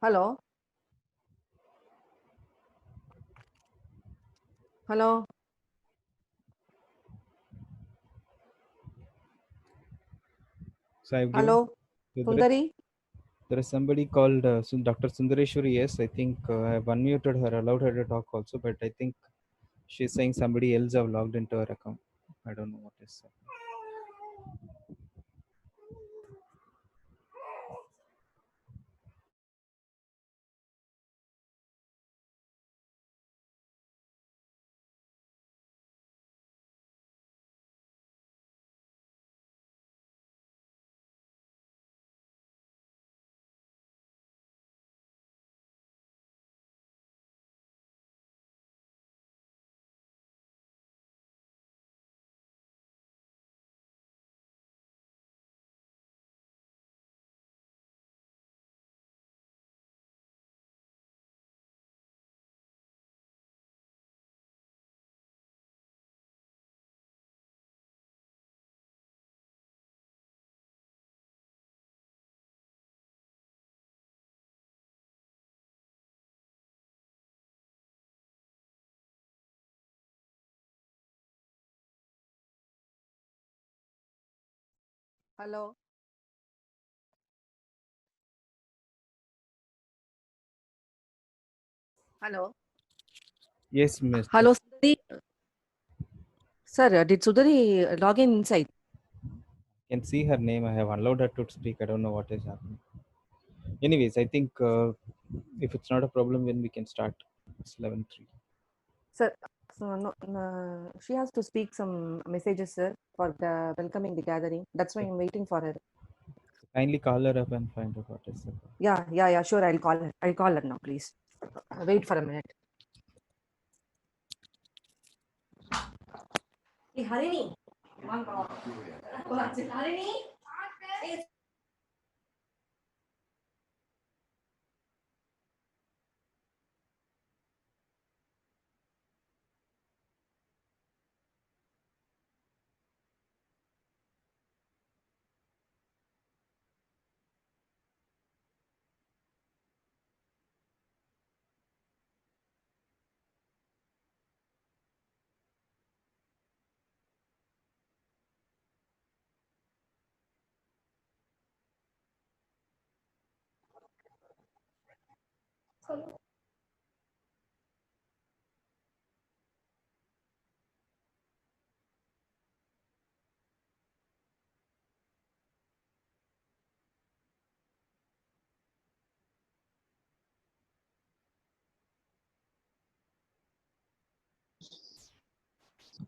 Hello. Hello. So I've given. Hello. Sundari. There is somebody called Dr. Sundareshwari. Yes, I think I've unmuted her, allowed her to talk also, but I think she's saying somebody else have logged into her account. I don't know what is. Hello. Hello. Yes, Miss. Hello, Sundari. Sir, did Sundari log in inside? Can see her name. I have allowed her to speak. I don't know what is happening. Anyways, I think if it's not a problem, then we can start. It's 11:03. Sir, so no, she has to speak some messages, sir, for the welcoming the gathering. That's why I'm waiting for her. Kindly call her up and find out what is the problem. Yeah, sure. I'll call her. I'll call her now, please. Wait for a minute. Hey, Harini. Come on, come on. Harini.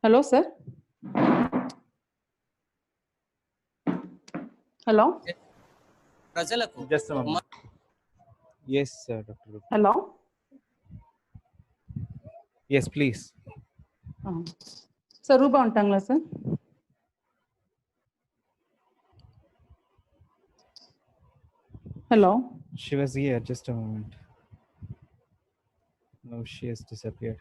Hello, sir. Hello. Just a moment. Yes, Dr. Rupa. Hello. Yes, please. Sir, Ruba untangla, sir. Hello. She was here. Just a moment. Now she has disappeared.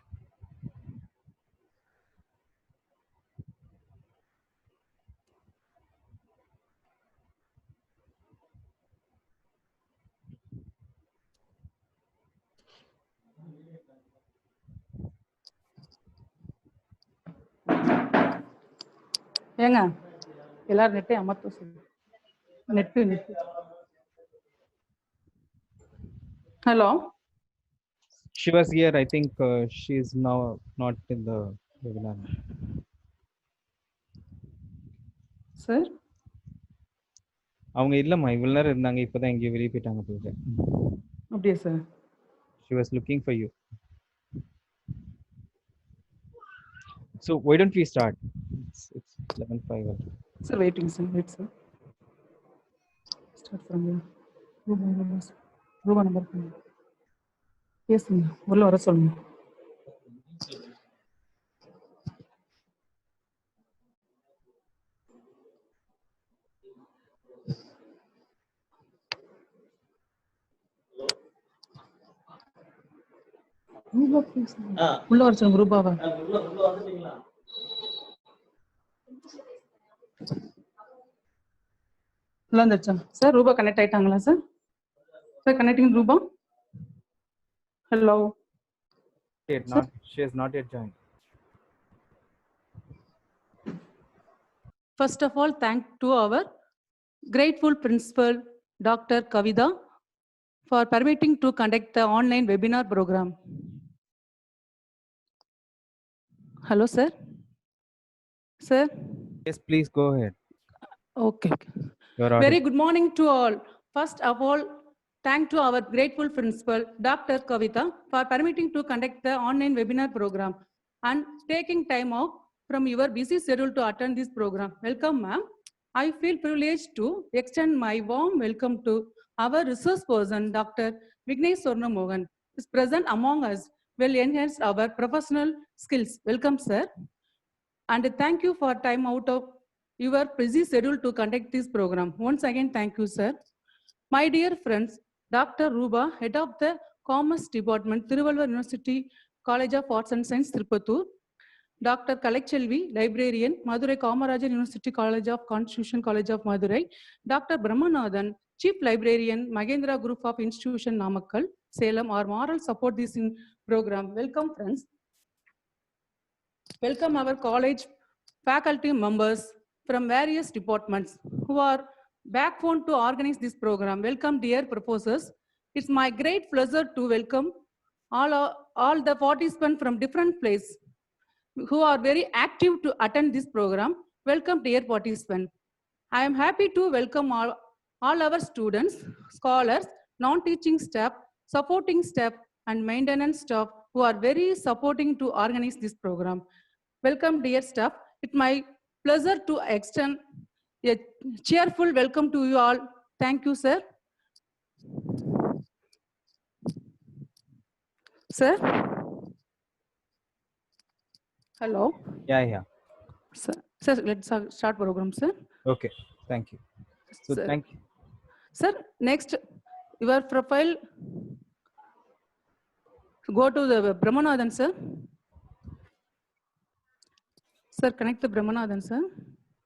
ஏங்க எல்லாரும் நெட்டை அமர்த்த சொல்லு net net hello She was here. I think she is now not in the webinar. Sir அவங்க இல்லம்மா இவ்வளவு நேரம் இருந்தாங்க இப்பதான் எங்கேயோ வெளியே போயிட்டாங்க போயிட்டு. அப்படியா sir She was looking for you. So why don't we start? It's 11:05. Sir waiting sir wait sir start from ரூபா நம்பர் பேசுங்க உள்ள வர சொல்லுங்க ரூபா பேசுங்க உள்ள வர சொல்லுங்க ரூபாவா உள்ள வந்துருச்சா சார் ரூபா கனெக்ட் ஆயிட்டாங்களா சார் சார் கனெக்டிங் ரூபா Hello. Sir. She has not yet joined. First of all, thank to our grateful principal, Dr. Kavita, for permitting to conduct the online webinar program. Hello, sir. Sir? Yes, please go ahead. Okay. You're Very audible. good morning to all. First of all, thank to our grateful principal, Dr. Kavita, for permitting to conduct the online webinar program and taking time off from your busy schedule to attend this program. Welcome, ma'am. I feel privileged to extend my warm welcome to our resource person, Dr. Vignesh Sornamogan, who is present among us, will enhance our professional skills. Welcome, sir. And thank you for time out of your busy schedule to conduct this program. Once again, thank you, sir. My dear friends, Dr. Ruba, head of the Commerce Department, Thiruvalur University College of Arts and Science, Tirupattur. Dr. Kalakchelvi, librarian, Madurai Kamarajan University College of Constitution College of Madurai. Dr. Brahmanathan, Chief Librarian, Magendra Group of Institution, Namakkal, Salem, are moral support this in program. Welcome, friends. Welcome our college faculty members from various departments who are backbone to organize this program. Welcome, dear professors. It's my great pleasure to welcome all the participants from different places who are very active to attend this program. Welcome, dear participants. I am happy to welcome all our students, scholars, non-teaching staff, supporting staff, and maintenance staff who are very supporting to organize this program. Welcome, dear staff. It's my pleasure to extend a cheerful welcome to you all. Thank you, sir. Sir? Hello? Yeah. Sir, let's start program, sir. Okay, thank you. So Sir. thank you. Sir, next, your profile, go to the Brahmanathan, sir. Sir, connect the Brahmanathan, sir.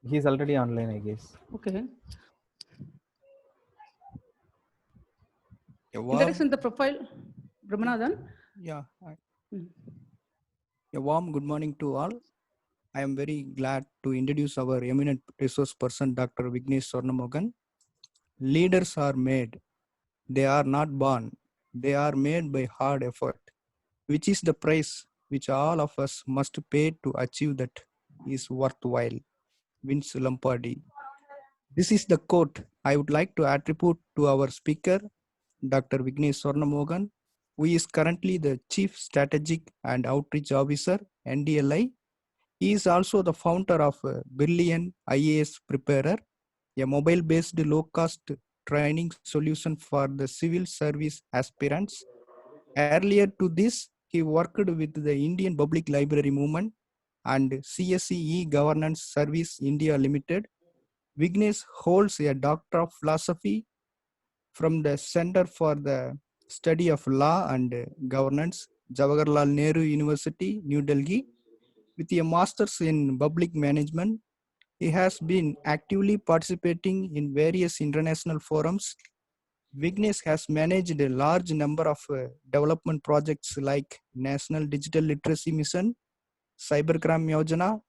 He's already online, I guess. Okay. A warm, Introduction the profile, Brahmanathan. yeah, Mm. a warm good morning to all. I am very glad to introduce our eminent resource person, Dr. Vignesh Sornamogan. Leaders are made. They are not born. They are made by hard effort, which is the price which all of us must pay to achieve that is worthwhile. Vince Lombardi. This is the quote I would like to attribute to our speaker, Dr. Vignesh Sornamogan, who is currently the Chief Strategic and Outreach Officer, NDLI. He is also the founder of Brilliant IAS Preparer, a mobile-based low-cost training solution for the civil service aspirants. Earlier to this, he worked with the Indian Public Library Movement and CSE Governance Service India Limited. Vignesh holds a Doctor of Philosophy from the Center for the Study of Law and Governance, Jawaharlal Nehru University, New Delhi. With a master's in public management, he has been actively participating in various international forums. Vignesh has managed a large number of development projects like National Digital Literacy Mission, Cybercrime Yojana,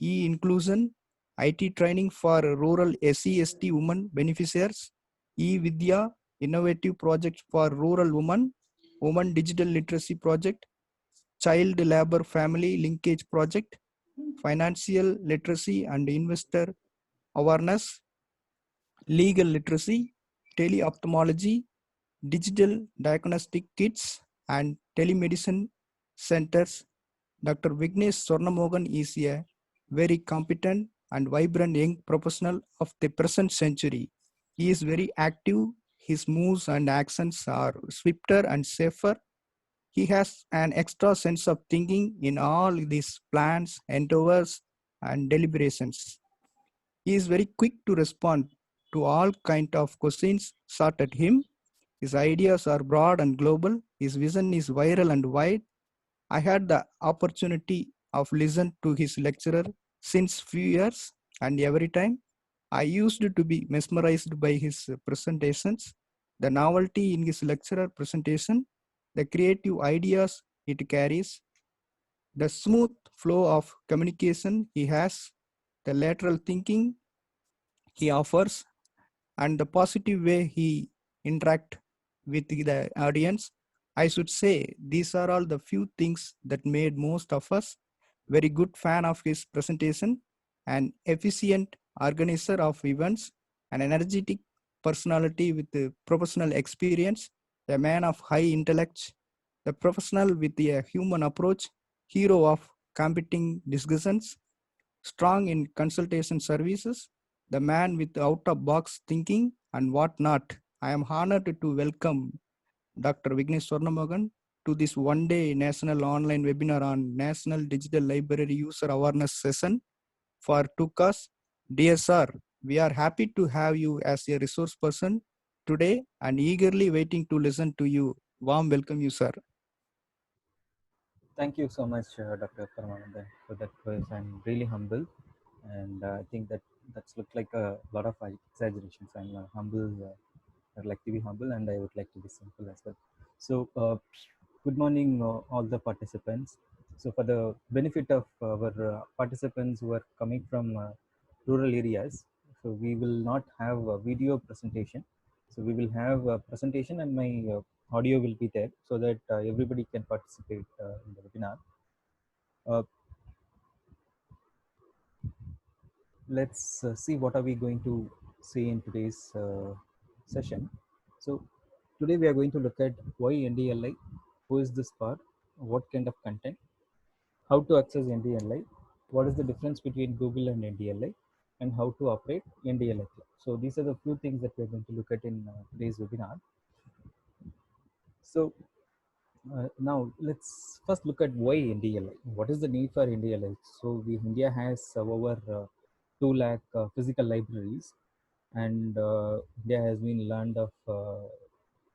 e-inclusion, IT training for rural SC/ST women beneficiaries, e-Vidya, innovative project for rural women, women digital literacy project, child labor family linkage project, financial literacy and investor awareness, legal literacy, teleophthalmology, digital diagnostic kits, and telemedicine centers. Dr. Vignesh Sornamogan is a very competent and vibrant young professional of the present century. He is very active. His moves and actions are swifter and safer. He has an extra sense of thinking in all these plans, endeavors, and deliberations. He is very quick to respond to all kind of questions shot at him. His ideas are broad and global. His vision is viral and wide. I had the opportunity of listen to his lecturer since few years, and every time I used to be mesmerized by his presentations. The novelty in his lecturer presentation the creative ideas it carries, the smooth flow of communication he has, the lateral thinking he offers, and the positive way he interact with the audience. I should say these are all the few things that made most of us very good fan of his presentation. An efficient organizer of events, an energetic personality with a professional experience, a man of high intellect, the professional with a human approach, hero of competing discussions, strong in consultation services, the man with out of box thinking and whatnot. I am honored to welcome Dr. Vignesh Swarnamogan to this one-day national online webinar on National Digital Library User Awareness Session for TUCAS. Dear sir, we are happy to have you as a resource person today and eagerly waiting to listen to you. Warm welcome you, sir. Thank you so much, Dr. Paramananda, for that quiz. I'm really humble, and I think that's looked like a lot of exaggerations. I'm humble. I'd like to be humble, and I would like to be simple as well. So, good morning, all the participants. So, for the benefit of our participants who are coming from rural areas, so we will not have a video presentation. So, we will have a presentation, and my audio will be there so that everybody can participate in the webinar. Let's see what are we going to see in today's session. So today we are going to look at why NDLI, who is this part, what kind of content, how to access NDLI, what is the difference between Google and NDLI, and how to operate NDLI. So these are the few things that we are going to look at in today's webinar. So now let's first look at why NDLI. What is the need for NDLI? So India has over 2 lakh physical libraries, and India has been land of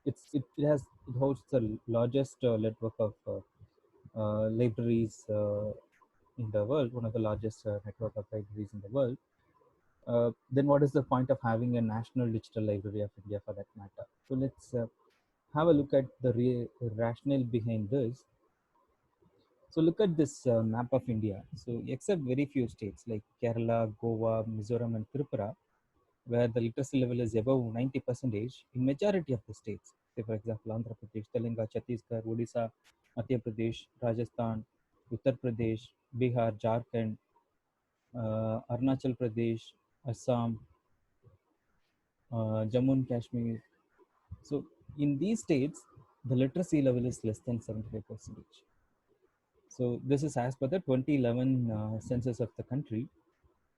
it hosts the largest network of libraries in the world, one of the largest network of libraries in the world. Then what is the point of having a national digital library of India for that matter? So let's have a look at the rationale behind this. So look at this map of India. So except very few states like Kerala, Goa, Mizoram, and Tripura, where the literacy level is above 90%, in majority of the states, say for example, Andhra Pradesh, Telangana, Chhattisgarh, Odisha, Madhya Pradesh, Rajasthan, Uttar Pradesh, Bihar, Jharkhand, Arunachal Pradesh, Assam, Jammu and Kashmir. So in these states, the literacy level is less than 75%. So this is as per the 2011 census of the country.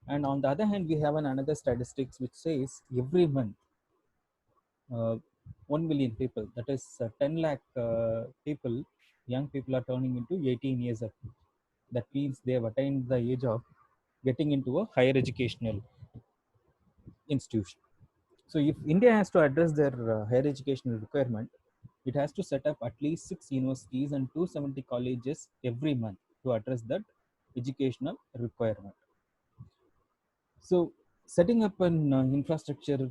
And on the other hand, we have another statistics which says every month, 1 million people, that is 10 lakh people, young people are turning into 18 years of age. That means they have attained the age of getting into a higher educational institution. So if India has to address their higher educational requirement, it has to set up at least 6 universities and 270 colleges every month to address that educational requirement. So setting up an infrastructure,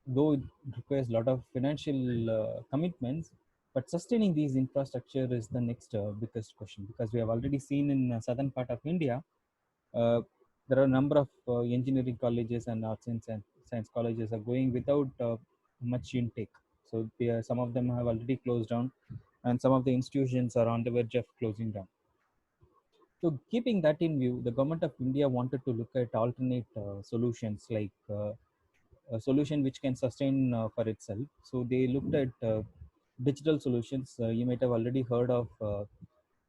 though it requires a lot of financial commitments, but sustaining these infrastructure is the next biggest question, because we have already seen in southern part of India, uh, there are a number of engineering colleges and arts and science colleges are going without much intake. So some of them have already closed down, and some of the institutions are on the verge of closing down. So keeping that in view, the government of India wanted to look at alternate solutions, like a solution which can sustain for itself. So they looked at digital solutions. You might have already heard of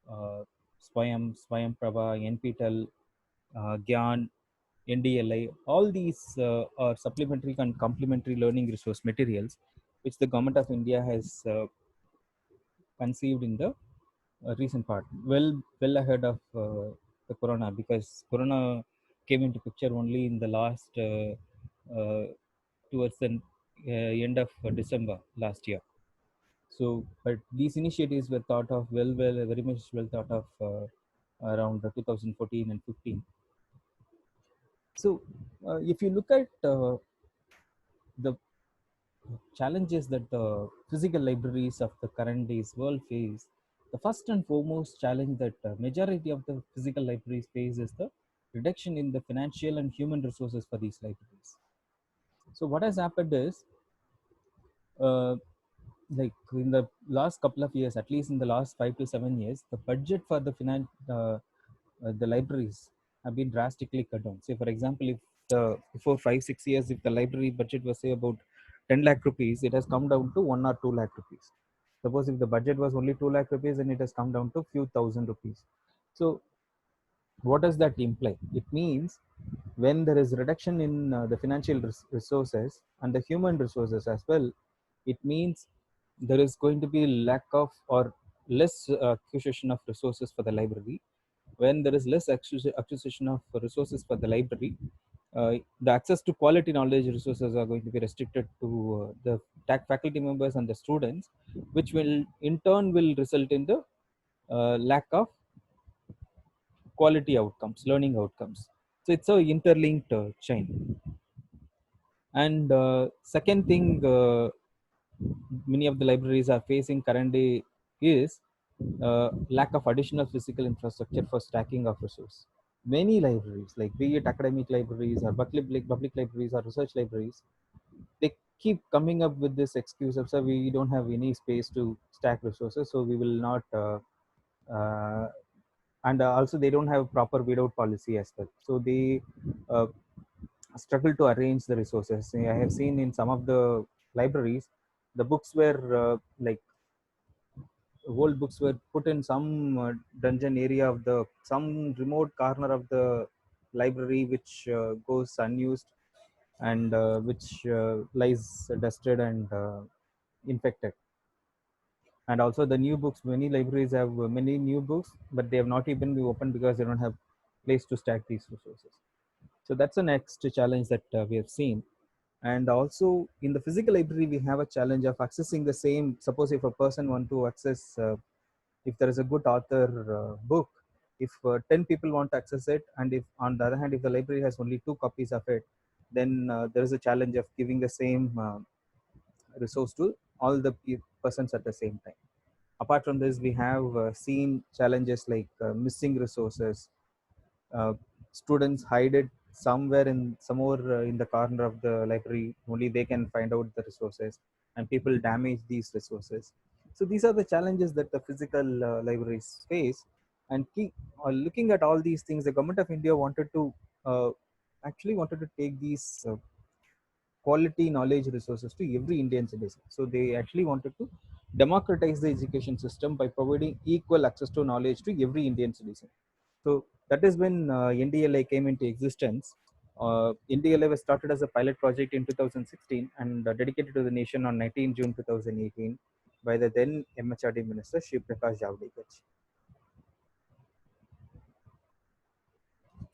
Swayam Prabha, NPTEL, Gyan, NDLI. All these are supplementary and complementary learning resource materials, which the government of India has conceived in the recent part, well ahead of the corona, because corona came into picture only in the last towards the end of December last year. So, but these initiatives were thought of very much well thought of around 2014 and 15. So, if you look at the challenges that the physical libraries of the current days world face, the first and foremost challenge that majority of the physical libraries face is the reduction in the financial and human resources for these libraries. So what has happened is, uh, like in the last couple of years, at least in the last 5 to 7 years, the budget for the libraries have been drastically cut down. Say, for example, if before 5 6 years, if the library budget was say about 10 lakh rupees, it has come down to 1 or 2 lakh rupees. Suppose if the budget was only 2 lakh rupees, then it has come down to few thousand rupees. So what does that imply? It means when there is reduction in the financial resources and the human resources as well, it means there is going to be lack of or less acquisition of resources for the library. When there is less acquisition of resources for the library, the access to quality knowledge resources are going to be restricted to the faculty members and the students, which will in turn will result in the lack of quality outcomes, learning outcomes. So it's a interlinked chain. And second thing, many of the libraries are facing currently is lack of additional physical infrastructure for stacking of resource. Many libraries, like be it academic libraries or public libraries or research libraries, they keep coming up with this excuse of, sir, we don't have any space to stack resources, so we will not. And also, they don't have proper weed out policy as well. So they uh, struggle to arrange the resources. I have seen in some of the libraries, the books were like old books were put in some dungeon area of the some remote corner of the library, which goes unused and which lies dusted and infected. And also the new books, many libraries have many new books, but they have not even been opened because they don't have place to stack these resources. So that's the next challenge that we have seen. And also in the physical library, we have a challenge of accessing the same. Suppose if a person want to access, if there is a good author book, if 10 people want to access it, and if on the other hand, if the library has only 2 copies of it, then there is a challenge of giving the same resource to all the persons at the same time. Apart from this, we have seen challenges like missing resources. uh, Students hide it somewhere in the corner of the library, only they can find out the resources, and people damage these resources. So these are the challenges that the physical libraries face. And looking at all these things, the government of India uh, actually wanted to take these quality knowledge resources to every Indian citizen. So they actually wanted to democratize the education system by providing equal access to knowledge to every Indian citizen. So that is when NDLI came into existence. NDLI was started as a pilot project in 2016 and dedicated to the nation on 19 June 2018 by the then MHRD Minister Shri Prakash Javadekar.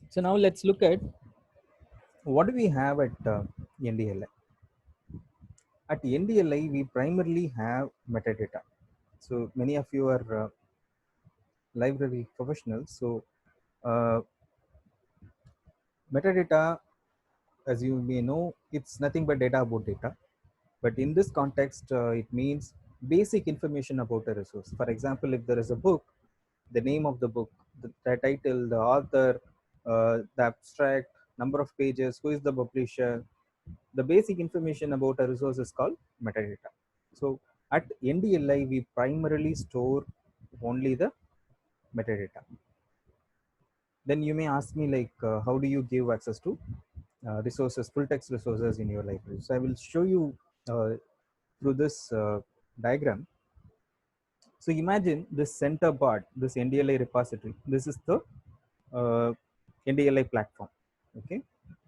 So now let's look at what do we have at NDLI. At NDLI, we primarily have metadata. So many of you are library professionals. So uh, metadata, as you may know, it's nothing but data about data. But in this context, it means basic information about a resource. For example, if there is a book, the name of the book, the title, the author, the abstract, number of pages, who is the publisher, the basic information about a resource is called metadata. So at NDLI, we primarily store only the metadata. Then you may ask me like, how do you give access to resources, full text resources in your library? So I will show you through this diagram. So imagine this center part, this NDLI repository. This is the NDLI platform. Okay.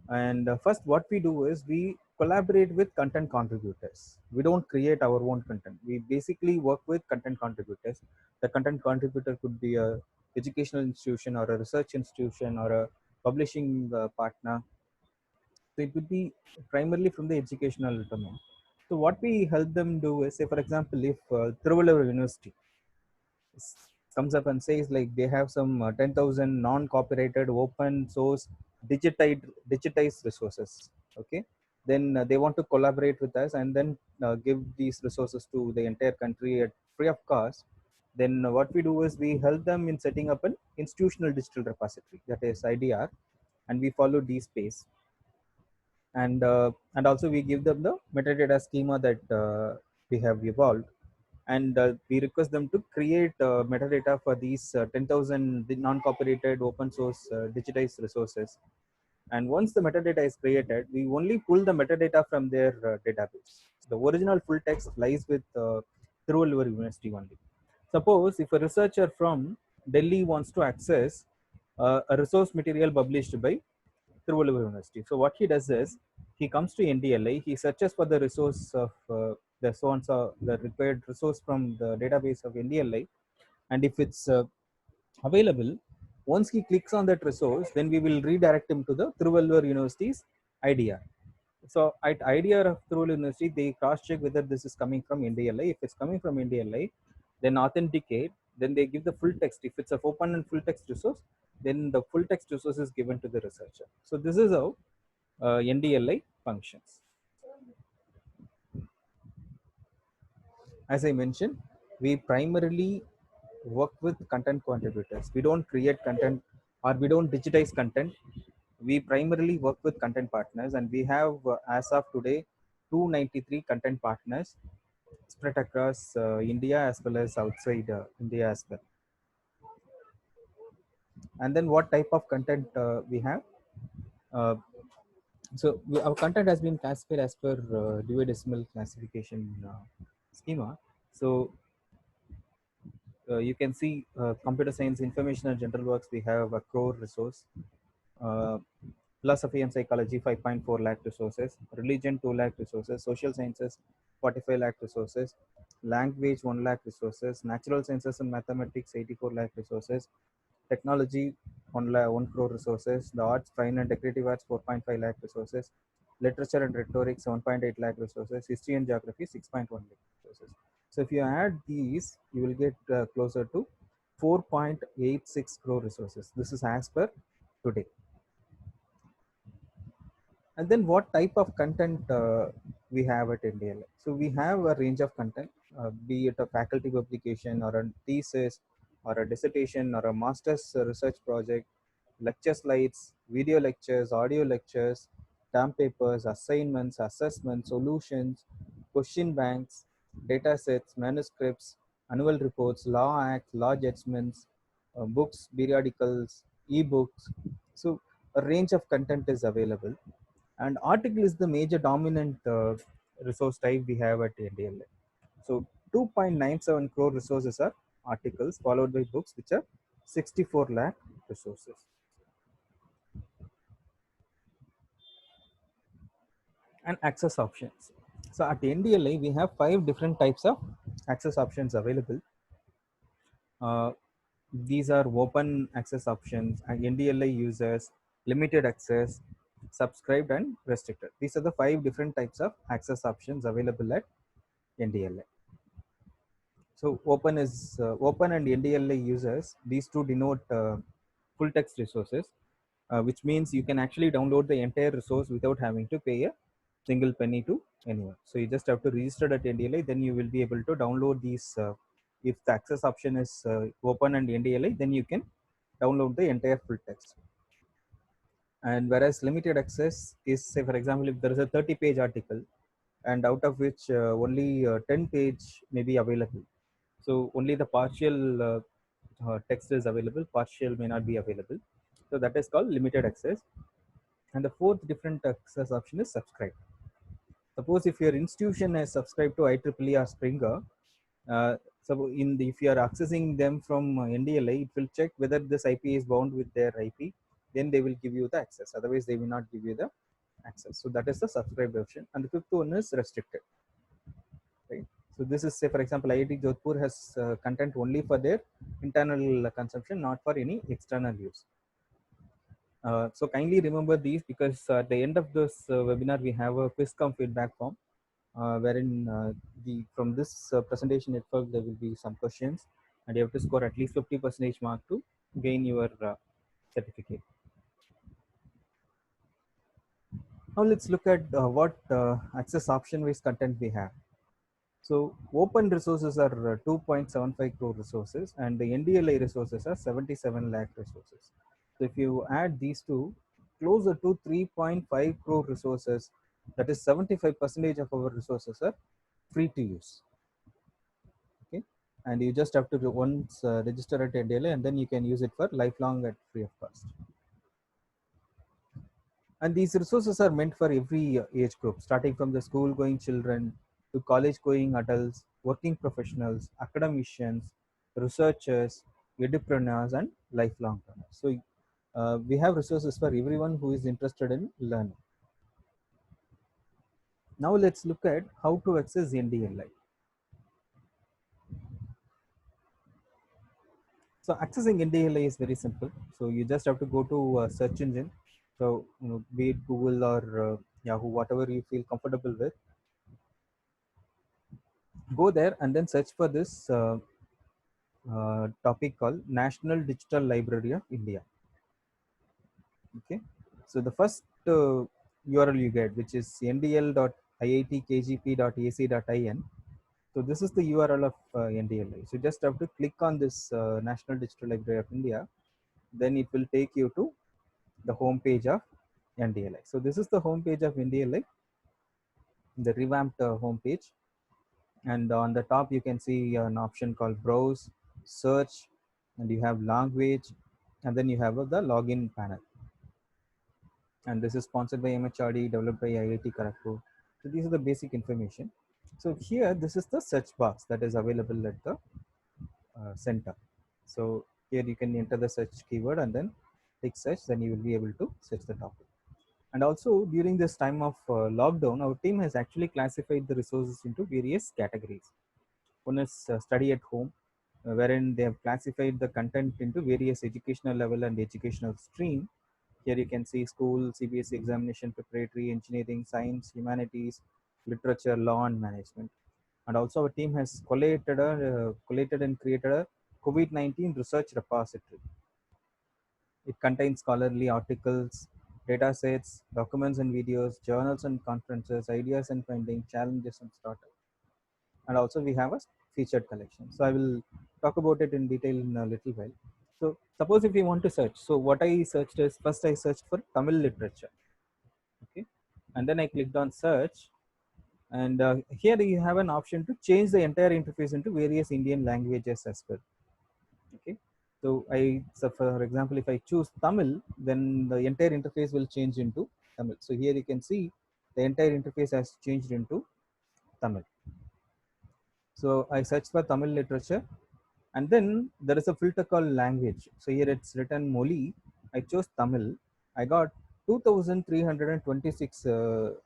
And first, what we do is we collaborate with content contributors. We don't create our own content. We basically work with content contributors. The content contributor could be a educational institution or a research institution or a publishing partner. So it would be primarily from the educational domain. So what we help them do is, say, for example, if Thiruvalur University comes up and says like they have some 10,000 non-copyrighted open source digitized resources. Okay, then they want to collaborate with us and then give these resources to the entire country at free of cost. Then what we do is we help them in setting up an institutional digital repository, that is IDR, and we follow DSpace. And also we give them the metadata schema that we have evolved, and we request them to create metadata for these 10,000 non-copyrighted open source digitized resources. And once the metadata is created, we only pull the metadata from their database. The original full text lies with Thiruvallur University only. Suppose if a researcher from Delhi wants to access a resource material published by Thiruvallur University, so what he does is he comes to NDLI, he searches for the resource of the so and so the required resource from the database of NDLI, and if it's available, once he clicks on that resource, then we will redirect him to the Thiruvallur University's IDR. So at IDR of Thiruvallur University, they cross-check whether this is coming from NDLI. If it's coming from NDLI, then authenticate, then they give the full text. If it's a open and full text resource, then the full text resource is given to the researcher. So this is how NDLI functions. As I mentioned, we primarily work with content contributors. We don't create content or we don't digitize content. We primarily work with content partners, and we have, as of today, 293 content partners spread across India as well as outside India as well. And then what type of content we have? Our content has been classified as per Dewey Decimal Classification schema. So you can see computer science, information and general works, we have a core resource. Philosophy and psychology, 5.4 lakh resources. Religion, 2 lakh resources. Social sciences, 45 lakh resources. Language, 1 lakh resources. Natural sciences and mathematics, 84 lakh resources. Technology, 1 crore resources. The arts, fine and decorative arts, 4.5 lakh resources. Literature and rhetoric, 7.8 lakh resources. History and geography, 6.1 lakh resources. So if you add these, you will get closer to 4.86 crore resources. This is as per today. And then what type of content we have at NDLI? So we have a range of content, be it a faculty publication or a thesis or a dissertation or a master's research project, lecture slides, video lectures, audio lectures, term papers, assignments, assessments, solutions, question banks, data sets, manuscripts, annual reports, law acts, law judgments, books, periodicals, e-books. So a range of content is available. And article is the major dominant resource type we have at NDLI. So 2.97 crore resources are articles, followed by books, which are 64 lakh resources. And access options. So at NDLI, we have 5 different types of access options available. These are open access options, and NDLI users, limited access, subscribed, and restricted. These are the 5 different types of access options available at NDLI. So open is open and NDLI users. These two denote full text resources, which means you can actually download the entire resource without having to pay a single penny to anyone. So you just have to register at NDLI, then you will be able to download these. If the access option is open and NDLI, then you can download the entire full text. And whereas limited access is, say for example, if there is a 30-page article and out of which only 10 page may be available. So only the partial text is available, partial may not be available. So that is called limited access. And the fourth different access option is subscribe. Suppose if your institution is subscribed to IEEE or Springer, so if you are accessing them from NDLI, it will check whether this IP is bound with their IP, then they will give you the access. Otherwise, they will not give you the access. So that is the subscribed option. And the fifth one is restricted. Right. So this is, say for example, IIT Jodhpur has content only for their internal consumption, not for any external use. So kindly remember these, because at the end of this webinar, we have a quiz cum feedback form, wherein from this presentation itself, there will be some questions, and you have to score at least 50% mark to gain your certificate. Now let's look at what access option-based content we have. So open resources are 2.75 crore resources, and the NDLI resources are 77 lakh resources. So if you add these two, closer to 3.5 crore resources, that is 75% of our resources are free to use. Okay, and you just have to once register at NDLI, and then you can use it for lifelong at free of cost. And these resources are meant for every age group, starting from the school going children to college going adults, working professionals, academicians, researchers, entrepreneurs, and lifelong learners. So we have resources for everyone who is interested in learning. Now let's look at how to access NDLI. So accessing NDLI is very simple. So you just have to go to a search engine. So be it Google or Yahoo, whatever you feel comfortable with. Go there and then search for this topic called National Digital Library of India. Okay, so the first URL you get, which is ndl.iitkgp.ac.in. So this is the URL of NDLI. So just have to click on this National Digital Library of India. Then it will take you to the home page of NDLI. So this is the home page of NDLI, the revamped home page. And on the top you can see an option called browse, search, and you have language, and then you have the login panel. And this is sponsored by MHRD, developed by IIT Kharagpur. So these are the basic information. So here this is the search box that is available at the center. So here you can enter the search keyword and then click search, then you will be able to search the topic. And also during this time of lockdown, our team has actually classified the resources into various categories. One is study at home, wherein they have classified the content into various educational level and educational stream. Here you can see school, CBSE examination, preparatory, engineering, science, humanities, literature, law, and management. And also our team has collated and created a COVID-19 research repository. It contains scholarly articles, data sets, documents and videos, journals and conferences, ideas and findings, challenges and startups. And also we have a featured collection. So I will talk about it in detail in a little while. So suppose if you want to search, so what I searched is, first I searched for Tamil literature, okay, and then I clicked on search, and here you have an option to change the entire interface into various Indian languages as well. Okay, so for example, if I choose Tamil, then the entire interface will change into Tamil. So here you can see the entire interface has changed into Tamil. So I searched for Tamil literature, and then there is a filter called language. So here it's written Moli. I chose Tamil. I got 2,326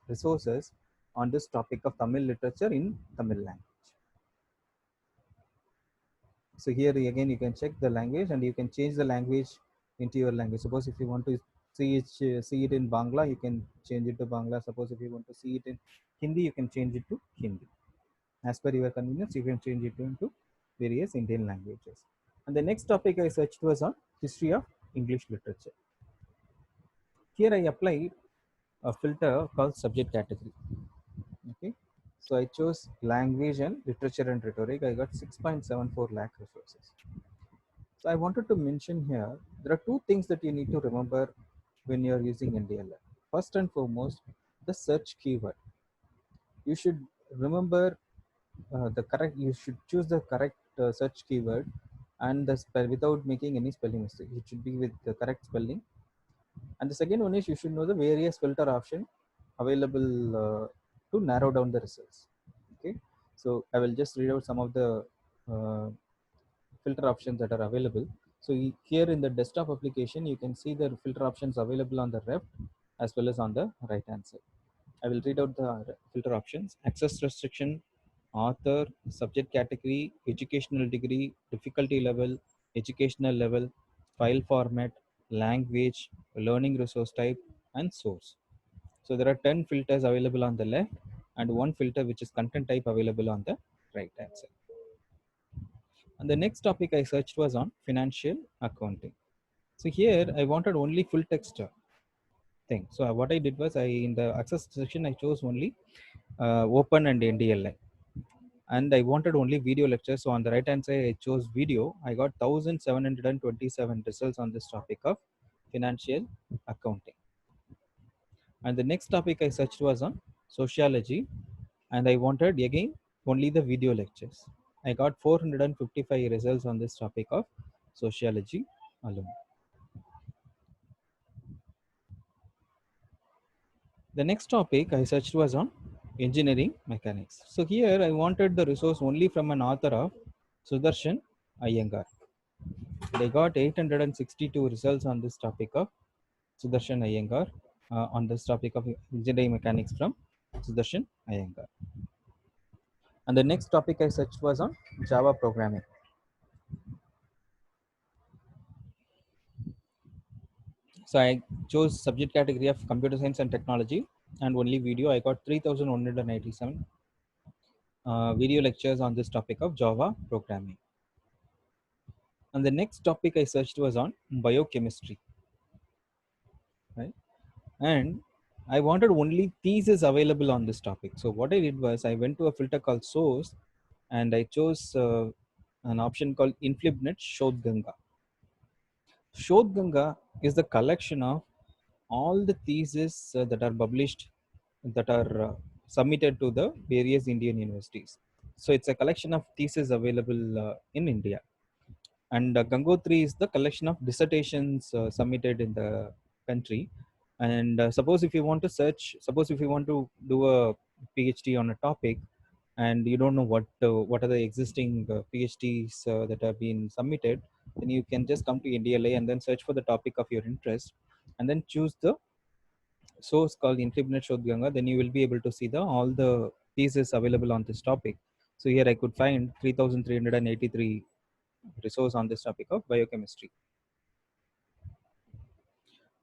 resources on this topic of Tamil literature in Tamil language. So here again you can check the language and you can change the language into your language. Suppose if you want to see it in Bangla, you can change it to Bangla. Suppose if you want to see it in Hindi, you can change it to Hindi. As per your convenience, you can change it into various Indian languages. And the next topic I searched was on history of English literature. Here I applied a filter called subject category. Okay, so I chose language and literature and rhetoric. I got 6.74 lakh resources. So I wanted to mention here, there are two things that you need to remember when you're using NDLI. First and foremost, the search keyword. You should remember you should choose the correct search keyword and the spell without making any spelling mistake. It should be with the correct spelling. And the second one is you should know the various filter option available to narrow down the results. Okay, so I will just read out some of the filter options that are available. So here in the desktop application, you can see the filter options available on the left as well as on the right hand side. I will read out the filter options: access restriction, author, subject category, educational degree, difficulty level, educational level, file format, language, learning resource type, and source. So there are 10 filters available on the left and one filter which is content type available on the right hand side. And the next topic I searched was on financial accounting. So here I wanted only full text thing. So what I did was, in the access section I chose only open and NDLI, and I wanted only video lectures. So on the right hand side I chose video. I got 1727 results on this topic of financial accounting. And the next topic I searched was on sociology, and I wanted again only the video lectures. I got 455 results on this topic of sociology alone. The next topic I searched was on engineering mechanics. So here I wanted the resource only from an author of Sudarshan Iyengar. I got 862 results on this topic of Sudarshan Iyengar, on this topic of engineering mechanics from Sudarshan Iyengar. And the next topic I searched was on Java programming. So I chose subject category of computer science and technology, and only video. I got 3197 video lectures on this topic of Java programming. And the next topic I searched was on biochemistry, right? And I wanted only thesis available on this topic. So what I did was, I went to a filter called source, and I chose an option called InflibNet Shodh Ganga. Shodh Ganga is the collection of all the theses that are published, that are submitted to the various Indian universities. So it's a collection of theses available in India. And Gangotri is the collection of dissertations submitted in the country. And suppose if you want to do a PhD on a topic, and you don't know what are the existing PhDs that have been submitted, then you can just come to NDLA and then search for the topic of your interest, and then choose the source called InflibNet Shodh Ganga. Then you will be able to see all the theses available on this topic. So here I could find 3,383 resource on this topic of biochemistry.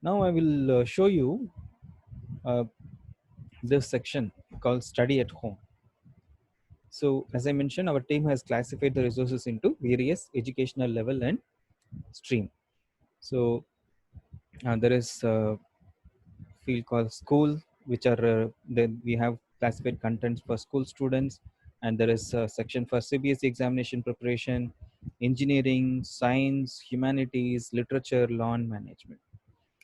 Now I will show you this section called study at home. So as I mentioned, our team has classified the resources into various educational level and stream. So there is a field called school, which are then we have classified contents for school students, and there is a section for CBSE examination preparation, engineering, science, humanities, literature, law and management.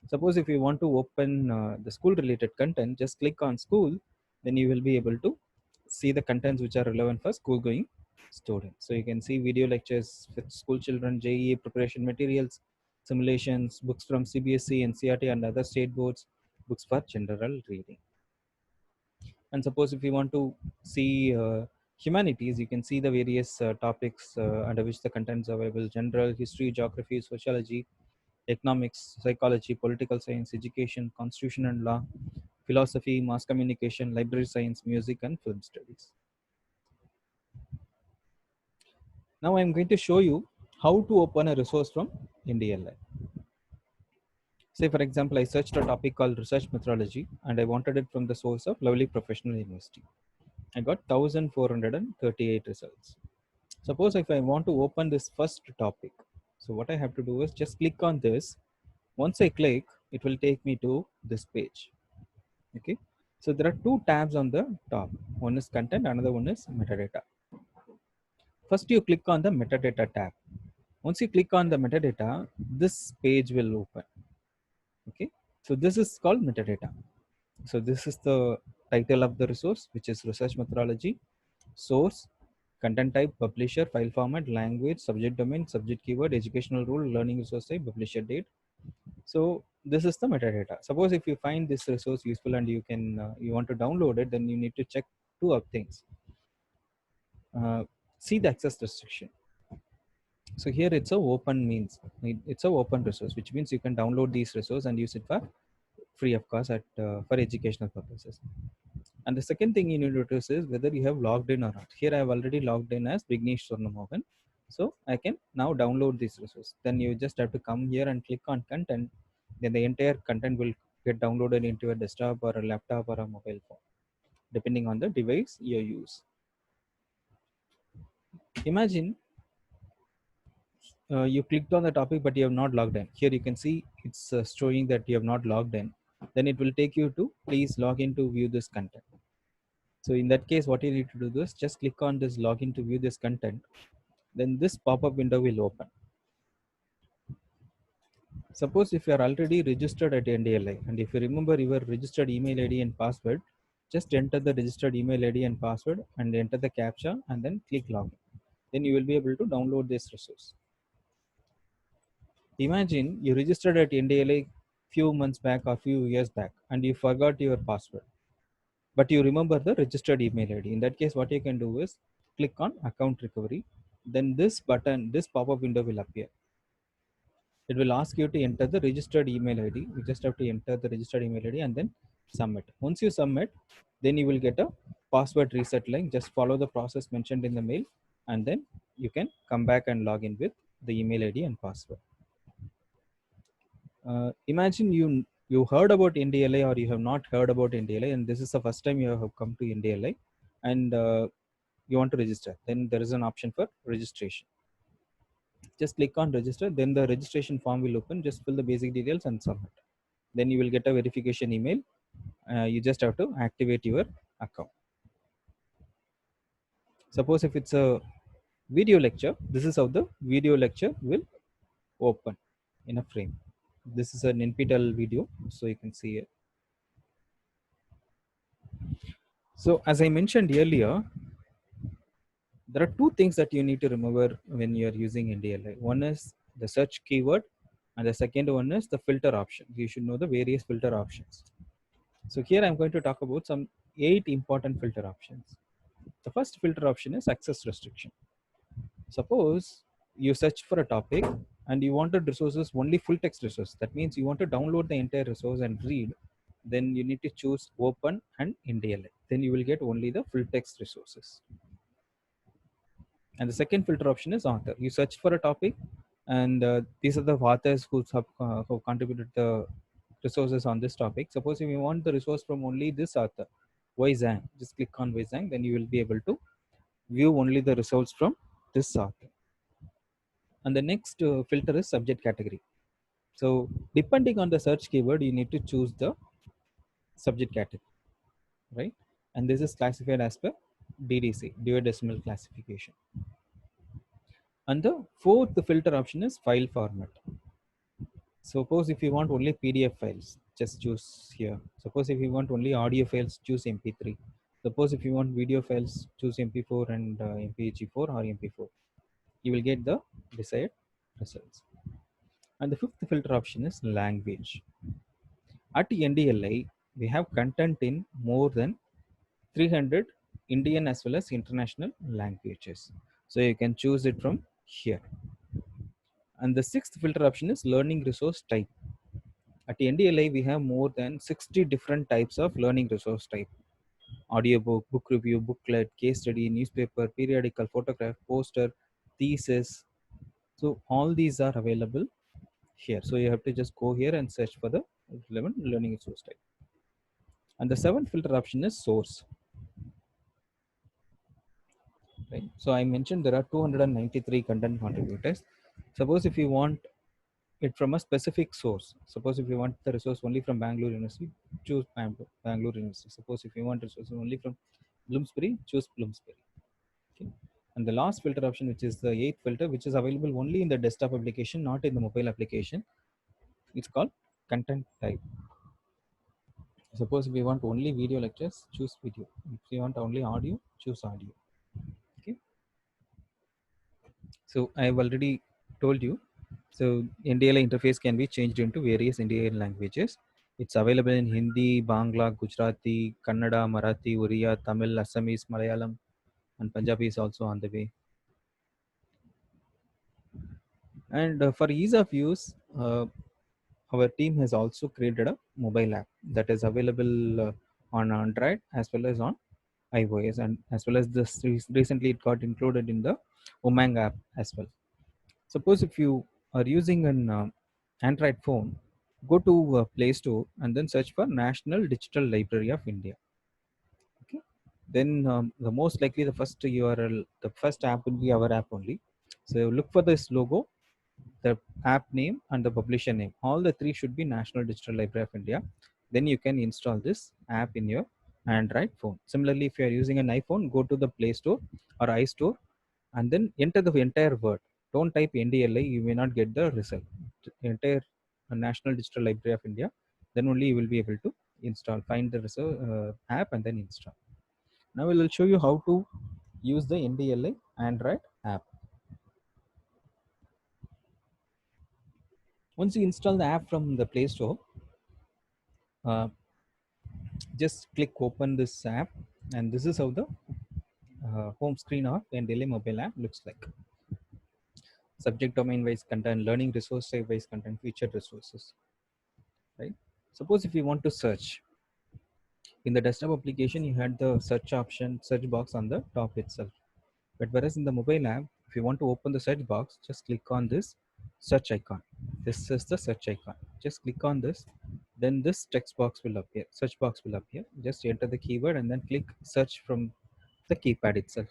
Suppose if you want to open the school related content, just click on school, then you will be able to see the contents which are relevant for school going students. So you can see video lectures with school children, JEE preparation materials, simulations, books from CBSE, NCERT and other state boards, books for general reading. And suppose if you want to see humanities, you can see the various topics under which the contents are available: general, history, geography, sociology, economics, psychology, political science, education, constitution and law, philosophy, mass communication, library science, music and film studies. Now I'm going to show you how to open a resource from NDLI. Say for example, I searched a topic called research methodology, and I wanted it from the source of Lovely Professional University. I got 1438 results. Suppose if I want to open this first topic, so what I have to do is just click on this. Once I click, it will take me to this page. Okay, so there are two tabs on the top. One is content, another one is metadata. First you click on the metadata tab. Once you click on the metadata, this page will open. Okay, so this is called metadata. So this is the title of the resource, which is research methodology, source, content type, publisher, file format, language, subject domain, subject keyword, educational rule, learning resource type, publisher date. So this is the metadata. Suppose if you find this resource useful and you can you want to download it, then you need to check two of things. See the access restriction. So here it's a open means, it's a open resource, which means you can download these resources and use it for free of course at for educational purposes. And the second thing you need to notice is whether you have logged in or not. Here I have already logged in as Vignesh Swarnamohan. So I can now download this resource. Then you just have to come here and click on content. Then the entire content will get downloaded into a desktop or a laptop or a mobile phone, depending on the device you use. Imagine you clicked on the topic but you have not logged in. Here you can see it's showing that you have not logged in. then it will take you to please log in to view this content. So in that case, what you need to do is just click on this login to view this content. Then this pop-up window will open. Suppose if you are already registered at NDLI, and if you remember your registered email ID and password, just enter the registered email ID and password and enter the captcha and then click login. Then you will be able to download this resource. Imagine you registered at NDLA few months back or few years back and you forgot your password, but you remember the registered email ID. In that case, what you can do is click on account recovery. Then this button, this pop-up window will appear. It will ask you to enter the registered email ID. You just have to enter the registered email ID and then submit. Once you submit, then you will get a password reset link. Just follow the process mentioned in the mail and then you can come back and log in with the email ID and password. Imagine you heard about NDLA or you have not heard about NDLA and this is the first time you have come to NDLA and you want to register. Then there is an option for registration. Just click on register, then the registration form will open. Just fill the basic details and submit. Then you will get a verification email. You just have to activate your account. Suppose if it's a video lecture, this is how the video lecture will open in a frame. This is an NPTEL video, so you can see it. So as I mentioned earlier, there are two things that you need to remember when you are using NDLI. One is the search keyword and the second one is the filter option. You should know the various filter options. So here I'm going to talk about some 8 important filter options. The first filter option is access restriction. Suppose you search for a topic and you wanted resources only full text resource. That means you want to download the entire resource and read. Then you need to choose open and NDLI. Then you will get only the full text resources. And the second filter option is author. You search for a topic and these are the authors who contributed the resources on this topic. Suppose if you want the resource from only this author, Wei Zhang, just click on Wei Zhang, then you will be able to view only the results from this author. And the next filter is subject category. So depending on the search keyword, you need to choose the subject category, right? And this is classified as per DDC, duodecimal classification. And the fourth filter option is file format. Suppose if you want only PDF files, just choose here. Suppose if you want only audio files, choose MP3. Suppose if you want video files, choose MP4 and MPEG-4 or MP4. You will get the desired results. And the fifth filter option is language. At NDLI, we have content in more than 300 Indian as well as international languages. So you can choose it from here. And the sixth filter option is learning resource type. At NDLI, we have more than 60 different types of learning resource type. Audiobook, book review, booklet, case study, newspaper, periodical, photograph, poster, thesis. So all these are available here. So you have to just go here and search for the relevant learning resource type. And the seventh filter option is source. Right. So I mentioned there are 293 content contributors. Suppose if you want it from a specific source, suppose if you want the resource only from Bangalore University, choose Bangalore University. Suppose if you want resources only from Bloomsbury, choose Bloomsbury. Okay. And the last filter option, which is the eighth filter, which is available only in the desktop application, not in the mobile application, it's called content type. Suppose if you want only video lectures, choose video. If you want only audio, choose audio. Okay. So I have already told you. So NDLI interface can be changed into various Indian languages. It's available in Hindi, Bangla, Gujarati, Kannada, Marathi, Oriya, Tamil, Assamese, Malayalam, and Punjabi is also on the way. And for ease of use, our team has also created a mobile app that is available on Android as well as on iOS, and as well as this recently it got included in the Umang app as well. Suppose if you are using an Android phone, go to Play Store and then search for National Digital Library of India. Okay. Then the most likely the first URL, the first app will be our app only. So look for this logo, the app name and the publisher name. All the three should be National Digital Library of India. then you can install this app in your Android phone. Similarly, if you are using an iPhone, go to the Play Store or iStore and then enter the entire word. Don't type NDLI, you may not get the result. Entire National Digital Library of India, then only you will be able to install, find the app and then install. Now we will show you how to use the NDLI Android app. Once you install the app from the Play Store, uh, just click open this app, and this is how the home screen of NDLI mobile app looks like. Subject domain wise content, learning resource type wise content, featured resources. Right? Suppose if you want to search in the desktop application, you had the search option, search box on the top itself. But whereas in the mobile app, if you want to open the search box, just click on this search icon. This is the search icon. Just click on this, then this text box will appear, search box will appear. Just enter the keyword and then click search from the keypad itself.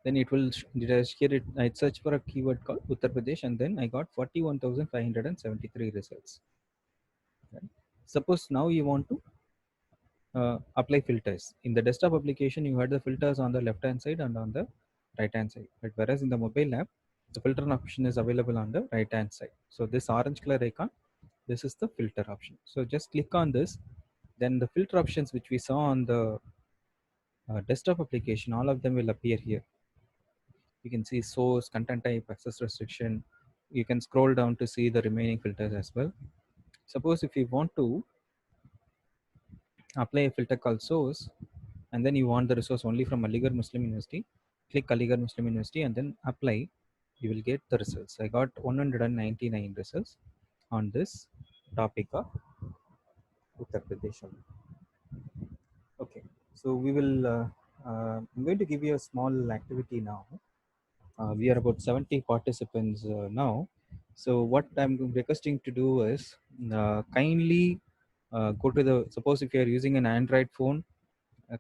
Then it will here I searched for a keyword called Uttar Pradesh and then I got 41,573 results. Right? Suppose now you want to apply filters. In the desktop application, you had the filters on the left hand side and on the right hand side. But whereas in the mobile app, the filter option is available on the right hand side. So this orange color icon, this is the filter option. So just click on this. Then the filter options which we saw on the desktop application, all of them will appear here. You can see source, content type, access restriction. You can scroll down to see the remaining filters as well. Suppose if you want to apply a filter called source, and then you want the resource only from Aligarh Muslim University, click Aligarh Muslim University and then apply. You will get the results. I got 199 results on this topic of Uttar Pradesh. Okay, so we will. I'm going to give you a small activity now. We are about 70 participants now. So what I'm requesting to do is kindly go to the. Suppose if you are using an Android phone,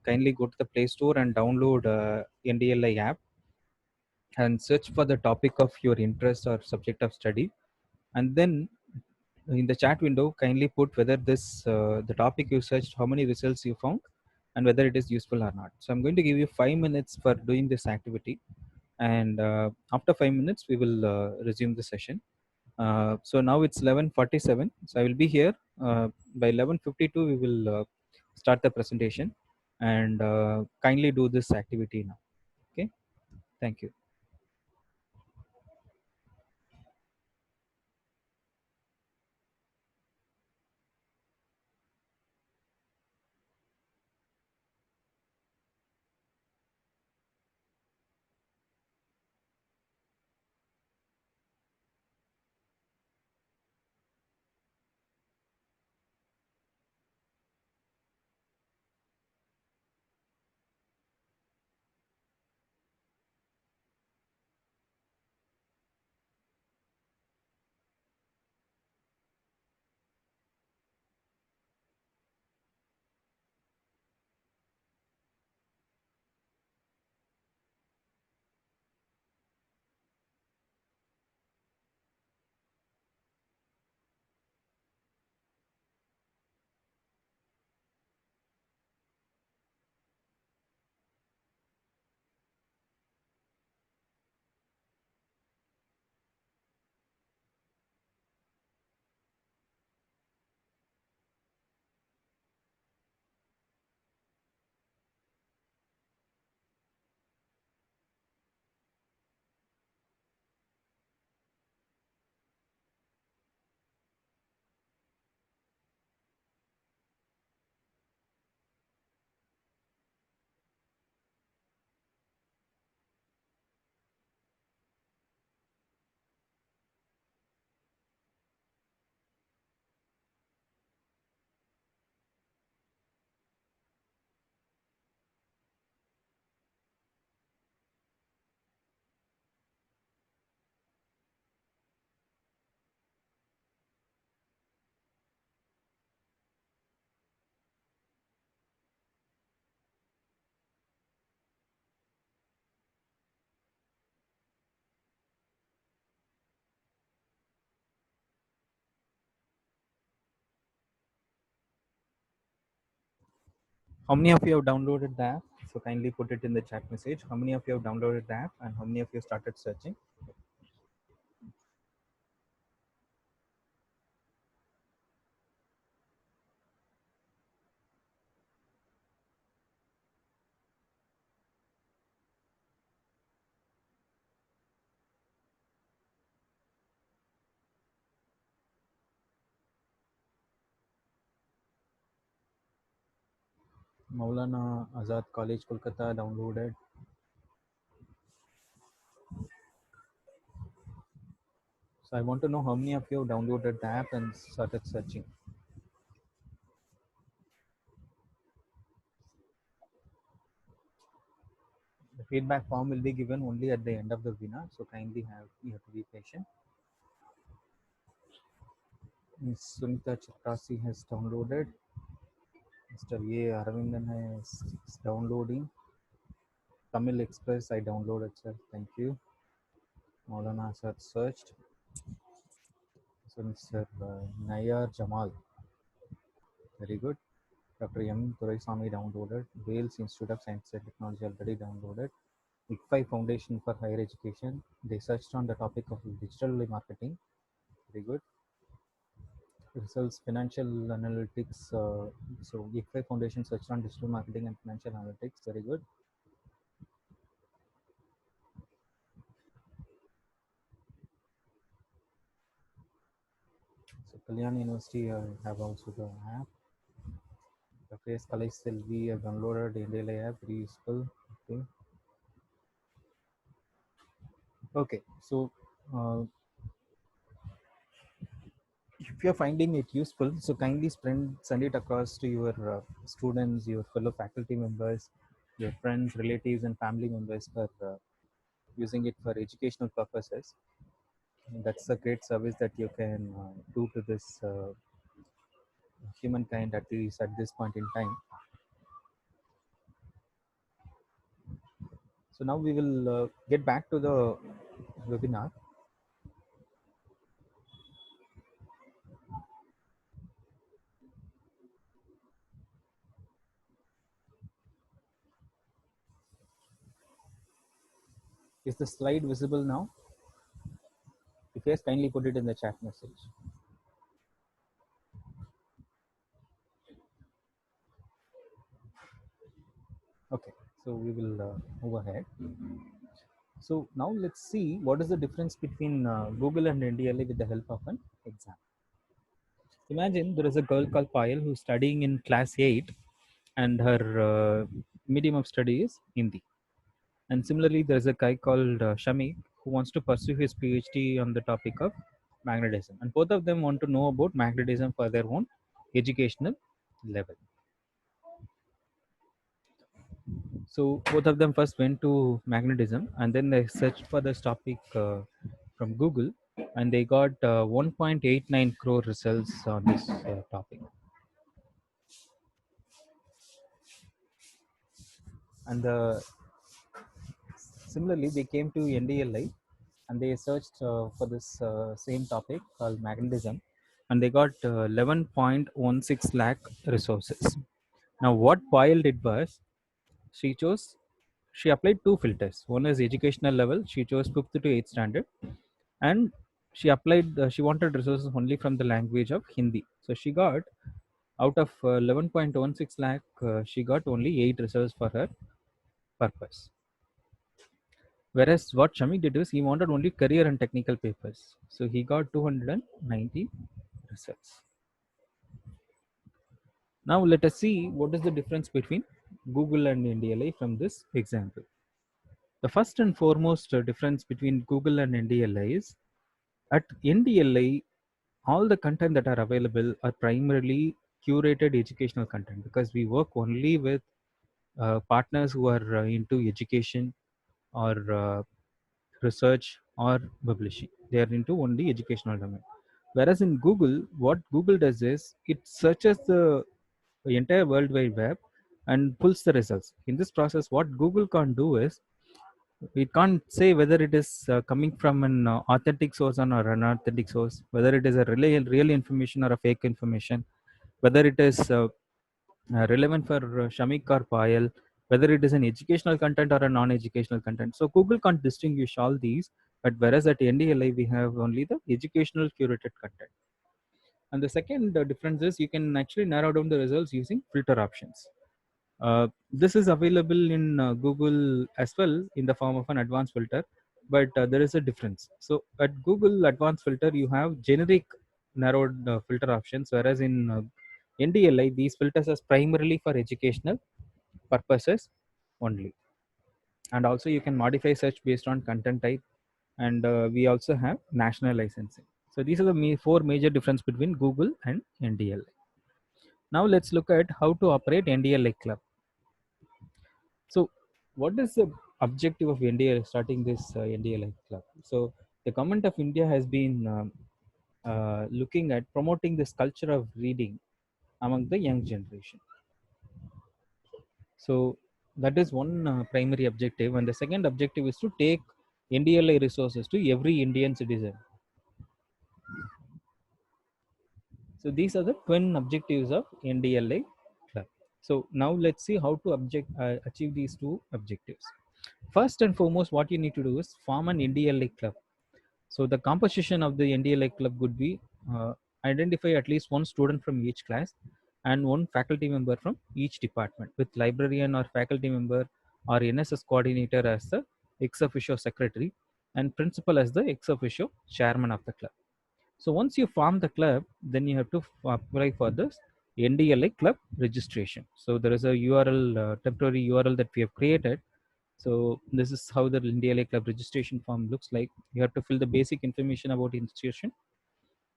kindly go to the Play Store and download NDLI app and search for the topic of your interest or subject of study, and then in the chat window kindly put whether this the topic you searched, how many results you found, and whether it is useful or not. So I'm going to give you 5 minutes for doing this activity, and after 5 minutes we will resume the session. So now it's 11:47, so I will be here by 11:52. We will start the presentation, and kindly do this activity now. Okay, thank you. How many of you have downloaded the app? So kindly put it in the chat message. How many of you have downloaded the app and how many of you started searching? Maulana Azad College, Kolkata downloaded. So I want to know how many of you have downloaded the app and started searching. The feedback form will be given only at the end of the webinar, so kindly you have to be patient. Ms. Sunita Chakrasi has downloaded. Mr. A. Aravindan is downloading. Tamil Express I downloaded, sir. Thank you. Maulana Azad searched. So Mr. Nayar Jamal, very good. Dr. M. Turaisamy downloaded. Wales Institute of Science and Technology already downloaded. ICFI Foundation for Higher Education, they searched on the topic of digital marketing. Very good. Results financial analytics. So ICFI Foundation searched on digital marketing and financial analytics. Very good. So Kalyan University have also the app. The face College Selvi have downloaded the NDLA app. Very useful. Okay. Okay. So if you're finding it useful, so kindly send it across to your students, your fellow faculty members, your friends, relatives, and family members for using it for educational purposes. And that's a great service that you can do to this humankind, at least at this point in time. So now we will get back to the webinar. Is the slide visible now? If yes, kindly put it in the chat message. Okay, so we will move ahead. So now let's see what is the difference between Google and NDLA with the help of an example. Imagine there is a girl called Payal who's studying in class 8 and her medium of study is Hindi. And similarly, there's a guy called Shamik who wants to pursue his PhD on the topic of magnetism. And both of them want to know about magnetism for their own educational level. So both of them first went to magnetism and then they searched for this topic from Google and they got 1.89 crore results on this topic. And similarly, they came to NDLI and they searched for this same topic called magnetism and they got 11.16 lakh resources. Now what Payal did was she applied two filters. One is educational level. She chose 5th to 8th standard and she applied she wanted resources only from the language of Hindi. So she got out of 11.16 lakh she got only 8 resources for her purpose. Whereas what Shamik did is he wanted only career and technical papers. So he got 290 results. Now let us see what is the difference between Google and NDLI from this example. The first and foremost difference between Google and NDLI is at NDLI, all the content that are available are primarily curated educational content because we work only with partners who are into education or research or publishing. They are into only educational domain. Whereas in Google, what Google does is it searches the entire World Wide Web and pulls the results. In this process, what Google can't do is it can't say whether it is coming from an authentic source or an unauthentic source, whether it is a real information or a fake information, whether it is relevant for Shamik or Payal, whether it is an educational content or a non-educational content. So Google can't distinguish all these, but whereas at NDLI we have only the educational curated content. And the second difference is you can actually narrow down the results using filter options. This is available in Google as well in the form of an advanced filter, but there is a difference. So at Google advanced filter, you have generic narrowed filter options, whereas in NDLI, these filters are primarily for educational purposes only. And also you can modify search based on content type, and we also have national licensing. So these are the four major difference between Google and NDLI. Now let's look at how to operate NDLI Club. So what is the objective of NDLI starting this NDLI Club? So the government of India has been looking at promoting this culture of reading among the young generation. So that is one primary objective, and the second objective is to take NDLI resources to every Indian citizen. So these are the twin objectives of NDLI Club. So now let's see how to achieve these two objectives. First and foremost, what you need to do is form an NDLI Club. So the composition of the NDLI Club would be identify at least one student from each class and one faculty member from each department, with librarian or faculty member or NSS coordinator as the ex officio secretary and principal as the ex officio chairman of the club. So once you form the club, then you have to apply for this NDLI club registration. So there is a URL, temporary URL that we have created. So this is how the NDLI club registration form looks like. You have to fill the basic information about the institution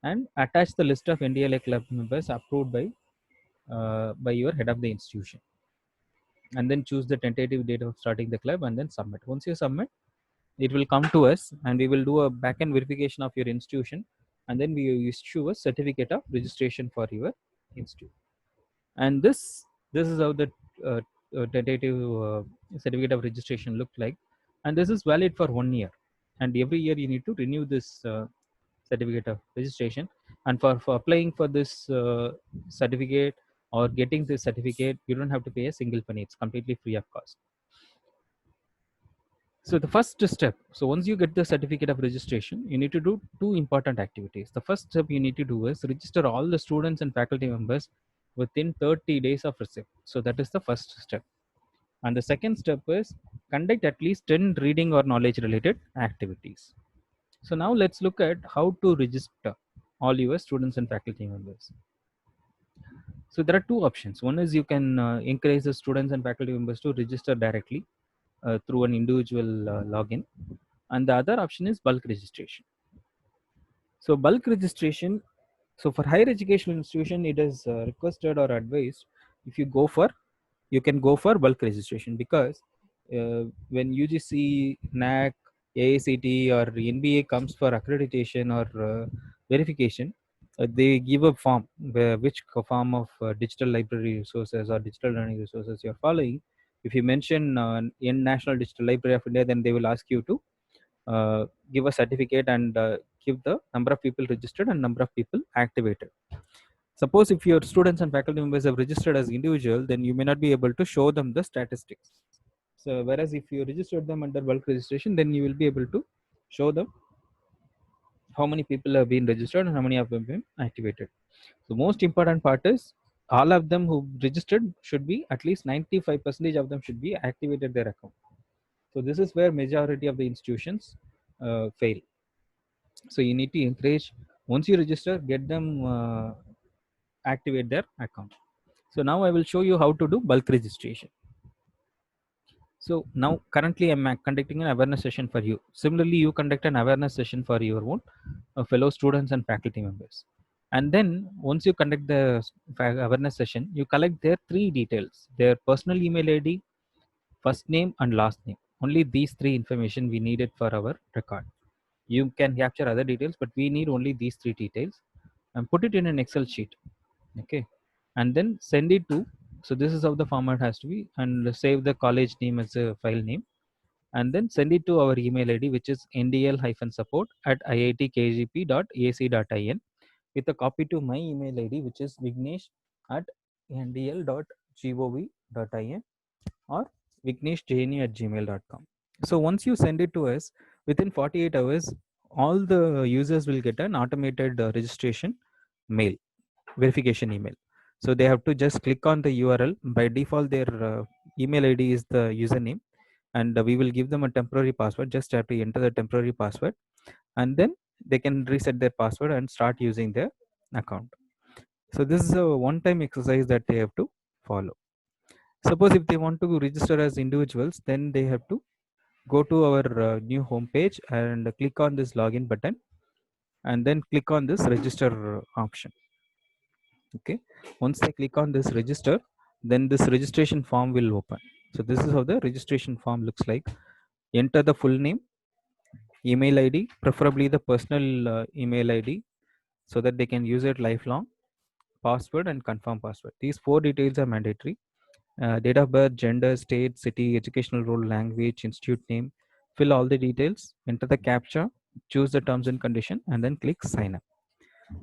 and attach the list of NDLI club members approved by your head of the institution. And then choose the tentative date of starting the club and then submit. Once you submit, it will come to us and we will do a backend verification of your institution, and then we issue a certificate of registration for your institute. And this is how the tentative certificate of registration looked like, and this is valid for 1 year, and every year you need to renew this certificate of registration. And for applying for this certificate or getting this certificate, you don't have to pay a single penny. It's completely free of cost. So the first step, so once you get the certificate of registration, you need to do two important activities. The first step you need to do is register all the students and faculty members within 30 days of receipt. So that is the first step. And the second step is conduct at least 10 reading or knowledge related activities. So now let's look at how to register all your students and faculty members. So there are two options. One is you can encourage the students and faculty members to register directly through an individual login, and the other option is bulk registration. So bulk registration, so for higher educational institution, it is requested or advised if you can go for bulk registration, because when UGC, NAC, AICT or NBA comes for accreditation or verification, they give a form which form of digital library resources or digital learning resources you're following. If you mention in National Digital Library of India, then they will ask you to give a certificate and give the number of people registered and number of people activated. Suppose if your students and faculty members have registered as individual, then you may not be able to show them the statistics. So whereas if you registered them under bulk registration, then you will be able to show them how many people have been registered and how many have been activated. The most important part is all of them who registered should be at least 95% of them should be activated their account. So this is where majority of the institutions fail. So you need to encourage, once you register, get them activate their account. So now I will show you how to do bulk registration. So now currently I'm conducting an awareness session for you. Similarly, you conduct an awareness session for your own fellow students and faculty members. And then once you conduct the awareness session, you collect their three details: their personal email ID, first name and last name. Only these three information we needed for our record. You can capture other details, but we need only these three details, and put it in an Excel sheet. Okay, and then send it to, so this is how the format has to be, and save the college name as a file name, and then send it to our email ID, which is ndl-support@iitkgp.ac.in, with a copy to my email ID, which is vignesh@ndl.ac.in. vigneshjni@gov.in or vigneshjni@gmail.com. So once you send it to us, within 48 hours, all the users will get an automated registration mail, verification email. So they have to just click on the URL. By default, their email ID is the username, and we will give them a temporary password. Just have to enter the temporary password, and then they can reset their password and start using their account. So this is a one-time exercise that they have to follow. Suppose if they want to register as individuals, then they have to go to our new homepage and click on this login button, and then click on this register option. Okay, once they click on this register, then this registration form will open. So this is how the registration form looks like. Enter the full name, email ID, preferably the personal email ID, so that they can use it lifelong, password and confirm password. These 4 details are mandatory. Date of birth, gender, state, city, educational role, language, institute name. Fill all the details, enter the captcha, choose the terms and condition, and then click sign up.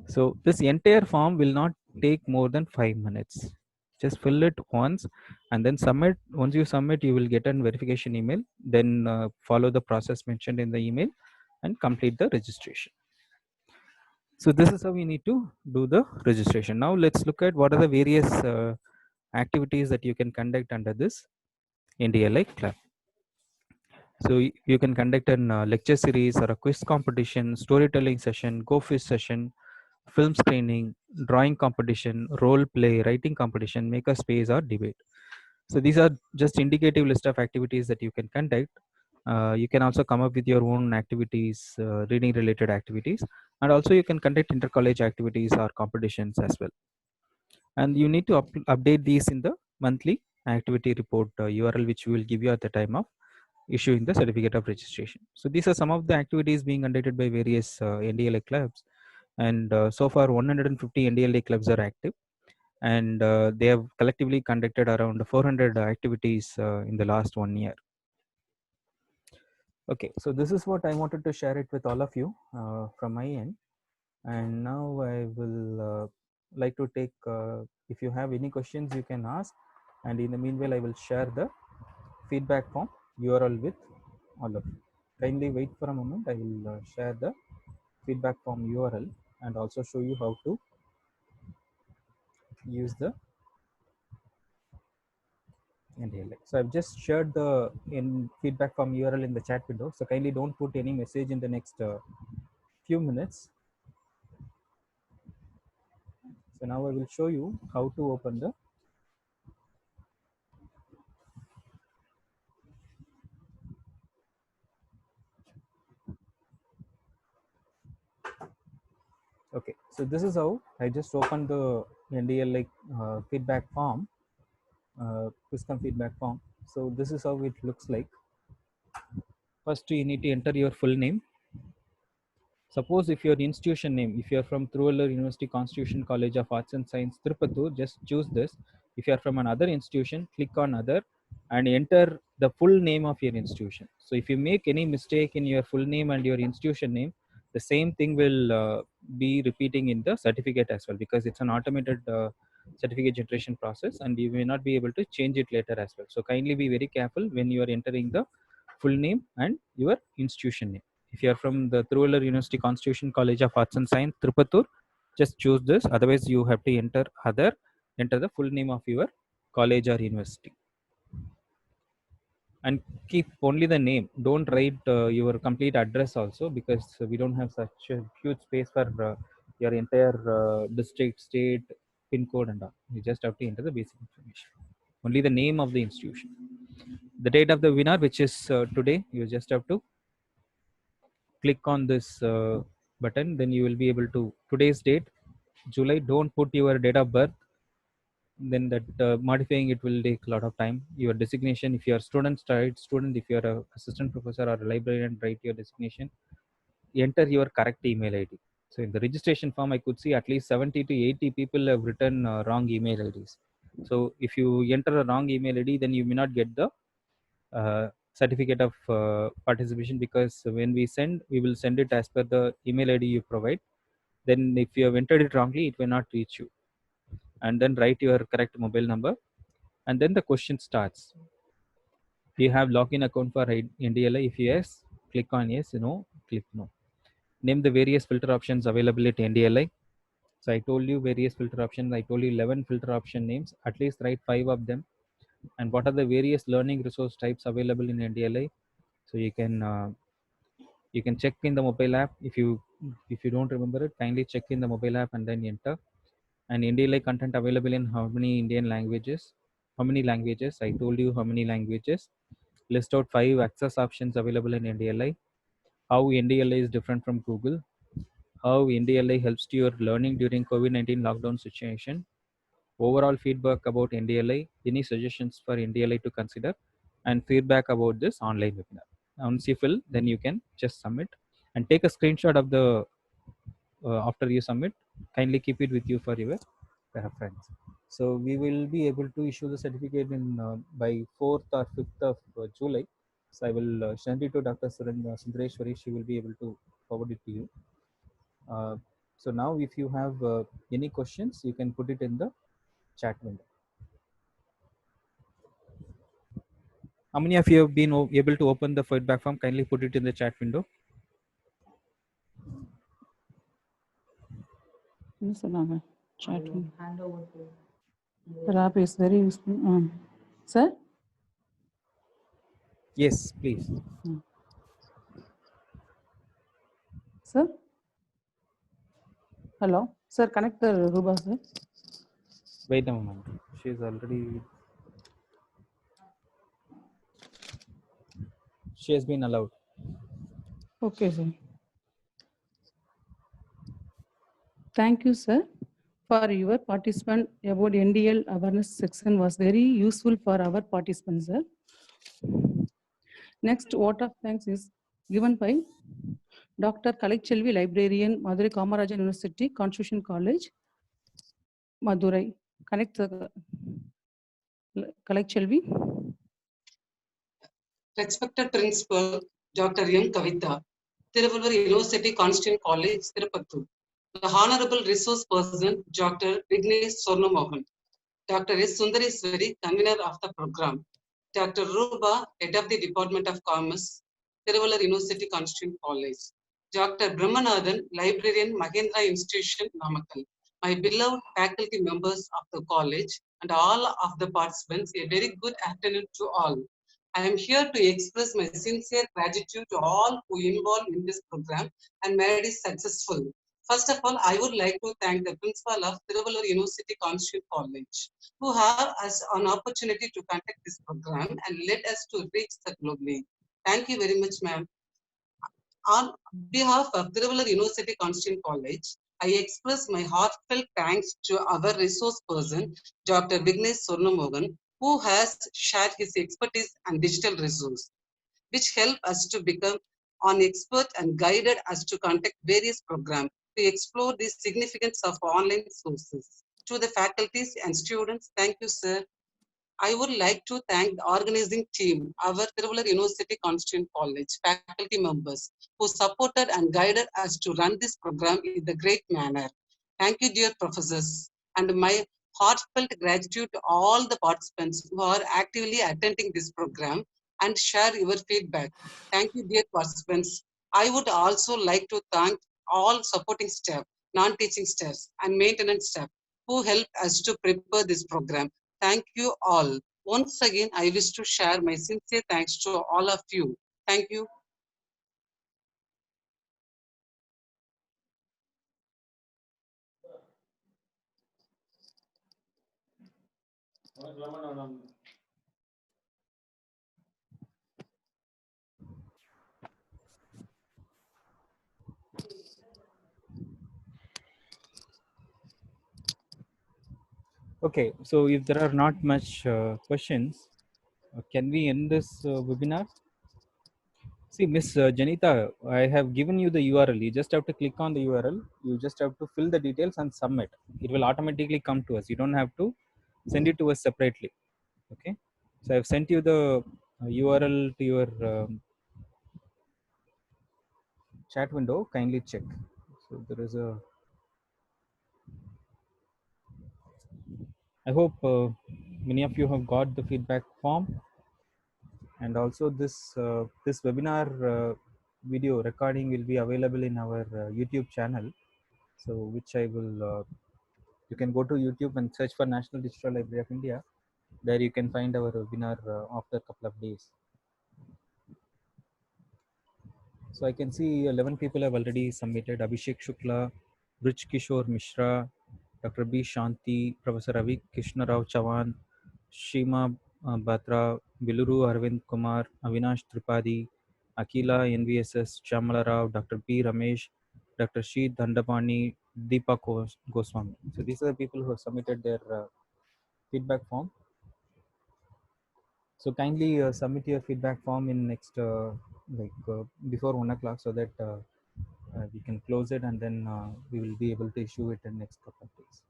So this entire form will not take more than 5 minutes. Just fill it once and then submit. Once you submit, you will get a verification email. Then follow the process mentioned in the email and complete the registration. So this is how we need to do the registration. Now let's look at what are the various activities that you can conduct under this NDLI club. So you can conduct a lecture series or a quiz competition, storytelling session, go fish session, film screening, drawing competition, role play, writing competition, maker space or debate. So these are just indicative list of activities that you can conduct. You can also come up with your own activities, reading related activities, and also you can conduct inter-college activities or competitions as well. And you need to update these in the monthly activity report URL, which we will give you at the time of issuing the certificate of registration. So these are some of the activities being conducted by various NDLA clubs, and so far 150 NDLA clubs are active, and they have collectively conducted around 400 activities in the last 1 year. Okay, so this is what I wanted to share it with all of you from my end, and now I will like to take if you have any questions you can ask, and in the meanwhile I will share the feedback form URL with all of you. Kindly wait for a moment. I will share the feedback form URL and also show you how to use the NDLA. So I've just shared the feedback form URL in the chat window. So kindly don't put any message in the next few minutes. So now I will show you how to open the okay. So this is how I just opened the NDLA feedback form, QuizCom feedback form. So this is how it looks like. First, you need to enter your full name. Suppose if your institution name, if you are from Truvallur University Constitution College of Arts and Science, Tirupattur, just choose this. If you are from another institution, click on other and enter the full name of your institution. So if you make any mistake in your full name and your institution name, the same thing will be repeating in the certificate as well, because it's an automated certificate generation process and you may not be able to change it later as well. So kindly be very careful when you are entering the full name and your institution name. If you are from the Truvallur University Constitution College of Arts and Science, Tirupattur, just choose this. Otherwise, you have to enter other, enter the full name of your college or university. And keep only the name. Don't write your complete address also, because we don't have such a huge space for your entire district, state, pin code and all. You just have to enter the basic information. Only the name of the institution. The date of the winner, which is today, you just have to click on this button, then you will be able to today's date July. Don't put your date of birth, then that modifying it will take a lot of time. Your designation, if you are student, write student. If you are a assistant professor or a librarian, write your designation. Enter your correct email ID. So in the registration form, I could see at least 70 to 80 people have written wrong email IDs. So if you enter a wrong email ID, then you may not get the certificate of participation, because when we send, we will send it as per the email ID you provide. Then if you have entered it wrongly, it will not reach you. And then write your correct mobile number and then the question starts. Do you have login account for NDLI? If yes, click on yes. No, click no. Name the various filter options available at NDLI. So I told you various filter options. I told you 11 filter option names. At least write 5 of them. And what are the various learning resource types available in NDLI? So you can check in the mobile app. If you don't remember it, kindly check in the mobile app and then enter. And NDLI content available in how many Indian languages? How many languages? I told you how many languages. List out 5 access options available in NDLI. How NDLI is different from Google. How NDLI helps to your learning during COVID-19 lockdown situation. Overall feedback about NDLI. Any suggestions for NDLI to consider, and feedback about this online webinar. Once you fill, then you can just submit and take a screenshot of the after you submit. Kindly keep it with you for your reference. So we will be able to issue the certificate in by 4th or 5th of July. So I will send it to Dr. Sundareshwari. She will be able to forward it to you. So now if you have any questions, you can put it in the chat window. How many of you have been able to open the feedback form? Kindly put it in the chat window. Yes, sir. Chat. The app is very useful. Sir? Yes, please. Sir? Hello? Sir, connect the Ruba, sir. Wait a moment. She's already. She has been allowed. Okay, sir. Thank you, sir, for your participant about NDL awareness section was very useful for our participants, sir. Next vote of thanks is given by Dr. Kalaiselvi, librarian, Madurai Kamarajan University, Constitution College, Madurai. Connect the Kalaiselvi. Respected Principal Dr. M. Kavita, Tiruvallur University Constituent College, Tirupattur. The Honorable Resource Person, Dr. Vignesh Sornamohan. Dr. S. Sundareswari, Convener of the Program. Dr. Ruba, Head of the Department of Commerce, Tiruvallur University Constituent College. Dr. Brahmanathan, Librarian, Mahendra Institution, Namakkal. My beloved faculty members of the college and all of the participants, a very good afternoon to all. I am here to express my sincere gratitude to all who involved in this program and made it successful. First of all, I would like to thank the principal of Tiruvallur University Constituent College, who have us an opportunity to conduct this program and led us to reach the globally. Thank you very much, ma'am. On behalf of Tiruvallur University Constituent College, I express my heartfelt thanks to our resource person, Dr. Vignesh Sornamogan, who has shared his expertise and digital resource, which help us to become an expert and guided us to conduct various programs to explore the significance of online sources. To the faculties and students, thank you, sir. I would like to thank the organizing team, our Tiruvallur University Constituent College, faculty members who supported and guided us to run this program in a great manner. Thank you, dear professors, and my heartfelt gratitude to all the participants who are actively attending this program and share your feedback. Thank you, dear participants. I would also like to thank all supporting staff, non-teaching staffs, and maintenance staff who helped us to prepare this program. Thank you all. Once again, I wish to share my sincere thanks to all of you. Thank you. Okay, so if there are not much questions, can we end this webinar? See, Miss Janita, I have given you the URL. You just have to click on the URL. You just have to fill the details and submit. It will automatically come to us. You don't have to send it to us separately. Okay. So I've sent you the URL to your chat window. Kindly check. So there is a. I hope many of you have got the feedback form, and also this webinar video recording will be available in our YouTube channel. So which I will, you can go to YouTube and search for National Digital Library of India. There you can find our webinar after a couple of days. So I can see 11 people have already submitted: Abhishek Shukla, Brij Kishore Mishra, Dr. B. Shanti, Professor Ravi Krishna Rao Chavan, Shima Batra, Biluru Arvind Kumar, Avinash Tripathi, Akila NVSS, Chamala Rao, Dr. P. Ramesh, Dr. Shi Dandapani, Deepa Goswami. So these are the people who have submitted their feedback form. So kindly submit your feedback form in next before 1 o'clock, so that we can close it, and then we will be able to issue it in next couple of days.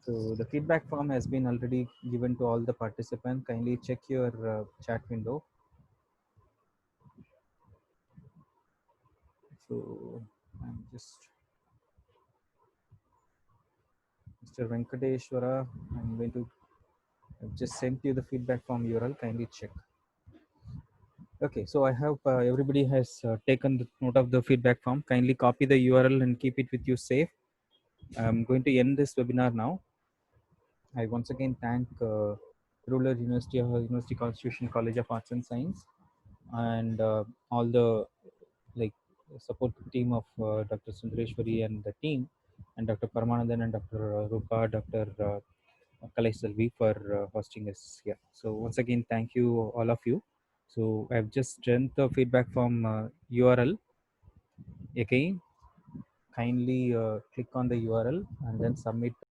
So the feedback form has been already given to all the participants. Kindly check your chat window. So I'm just Mr. Venkateshwara. I'm going to, I've just sent you the feedback form URL. Kindly check. Okay, so I hope everybody has taken the note of the feedback form. Kindly copy the URL and keep it with you safe. I'm going to end this webinar now. I once again thank Rural University of University Constitution College of Arts and Science, and all the support team of Dr. Sundareshwari and the team, and Dr. Paramanandan and Dr. Rupa, Dr. Kalai Selvi for hosting us here. So once again, thank you all of you. So I've just sent the feedback from URL. Again, kindly click on the URL and then submit